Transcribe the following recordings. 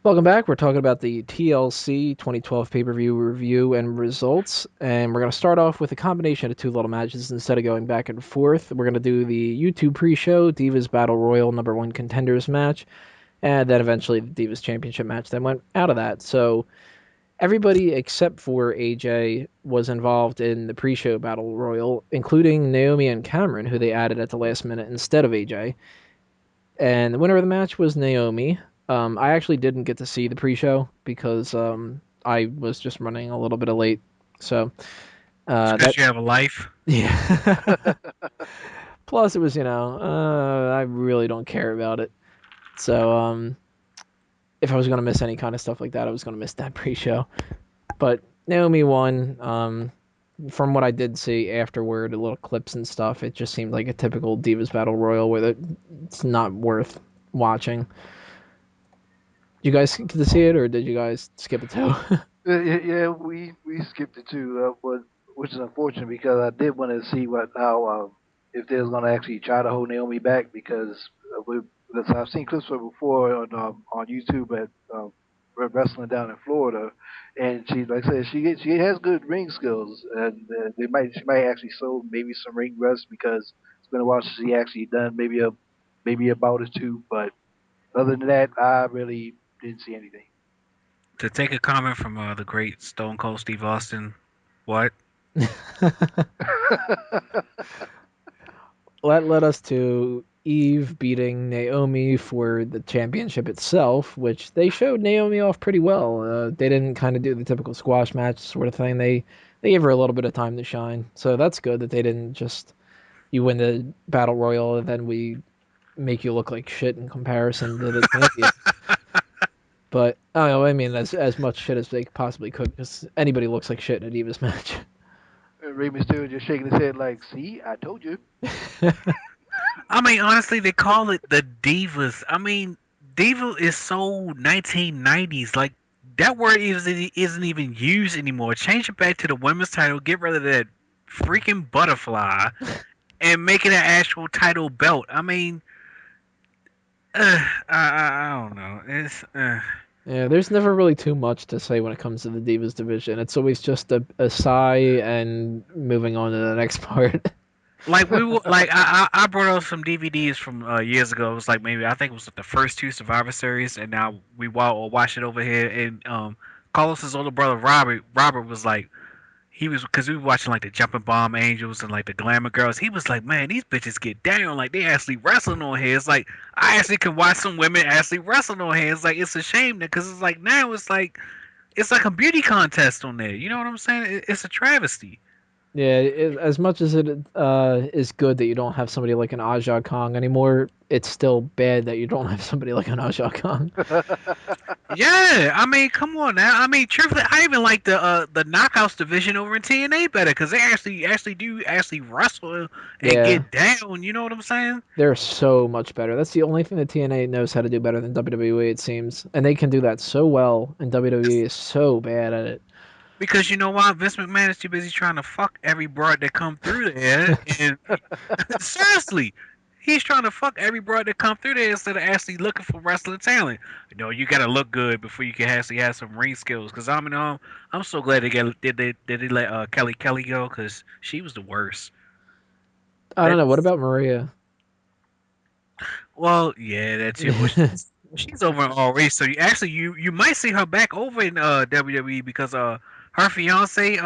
Welcome back. We're talking about the TLC 2012 pay-per-view review and results, and we're going to start off with a combination of two little matches instead of going back and forth. We're going to do the YouTube pre-show Divas Battle Royal number one contenders match, and then eventually the Divas Championship match that went out of that. So everybody except for AJ was involved in the pre-show Battle Royal, including Naomi and Cameron, who they added at the last minute instead of AJ. And the winner of the match was Naomi. I actually didn't get to see the pre-show because I was just running a little bit of late. So It's that because you have a life. yeah. Plus, it was I really don't care about it. So if I was gonna miss any kind of stuff like that, I was gonna miss that pre-show. But Naomi won. From what I did see afterward, the little clips and stuff, it just seemed like a typical Divas Battle Royal where it's not worth watching. You guys get to see it, or did you guys skip it too? Yeah, we skipped it too, which is unfortunate because I did want to see what how if they're going to actually try to hold Naomi back because because I've seen clips of her before on YouTube at wrestling down in Florida, and she like I said she has good ring skills, and she might actually show maybe some ring rust because it's been a while since she actually done maybe a bout or two, but other than that, I really didn't see anything. To take a comment from the great Stone Cold Steve Austin, what? That led us to Eve beating Naomi for the championship itself, which they showed Naomi off pretty well. They didn't kind of do the typical squash match sort of thing. They gave her a little bit of time to shine, so that's good that they didn't just you win the battle royal and then we make you look like shit in comparison to the champion. But I don't know, I mean, as much shit as they possibly could, because anybody looks like shit in a Divas match. Rey Mysterio just shaking his head like, "See, I told you." I mean, honestly, they call it the Divas. I mean, Diva is so 1990s. Like, that word isn't even used anymore. Change it back to the women's title. Get rid of that freaking butterfly and make it an actual title belt. I mean, I don't know. Yeah, there's never really too much to say when it comes to the Divas division. It's always just a sigh and moving on to the next part. Like we were like I brought out some DVDs from years ago. It was like maybe I think it was like the first two Survivor Series, and now we watch it over here. And Carlos's older brother Robert was like he was because we were watching like the Jumping Bomb Angels and like the Glamour Girls. He was like, man, these bitches get down like they actually wrestling on here. It's like I actually can watch some women actually wrestling on here. It's like it's a shame that because it's like now it's like a beauty contest on there. You know what I'm saying? It's a travesty. Yeah, as much as it is good that you don't have somebody like an Aja Kong anymore, it's still bad that you don't have somebody like an Aja Kong. Yeah, I mean, come on now. I mean, truthfully, I even like the knockouts division over in TNA better because they actually do actually wrestle and Yeah, get down. You know what I'm saying? they're so much better. That's the only thing that TNA knows how to do better than WWE, it seems. And they can do that so well, and WWE is so bad at it. Because you know why Vince McMahon is too busy trying to fuck every broad that come through there, and seriously, he's trying to fuck every broad that come through there instead of actually looking for wrestling talent. You know, you gotta look good before you can actually have some ring skills. Because I mean, I'm so glad did they let Kelly go because she was the worst. I don't That know. What about Maria? well, yeah, that's it. Well, she's over in all race, so you might see her back over in WWE because her fiance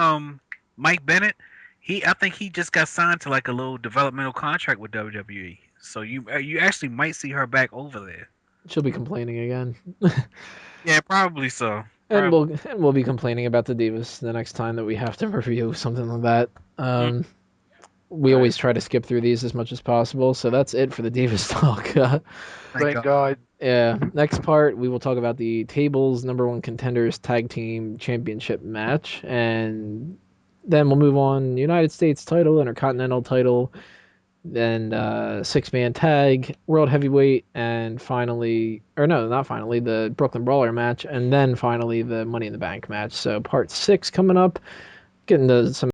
Mike Bennett I think he just got signed to like a little developmental contract with WWE. So you actually might see her back over there. She'll be complaining again. Yeah, probably so. And Probably. we'll be complaining about the Divas the next time that we have to review something like that. Mm. We Right. always try to skip through these as much as possible, so that's it for the Divas talk. Thank Thank God. God. Yeah, next part we will talk about the tables number one contenders tag team championship match, and then we'll move on United States title, Intercontinental title, then six man tag, world heavyweight, and finally, or no, not finally, the Brooklyn Brawler match, and then finally the Money in the Bank match. So part six coming up, getting to some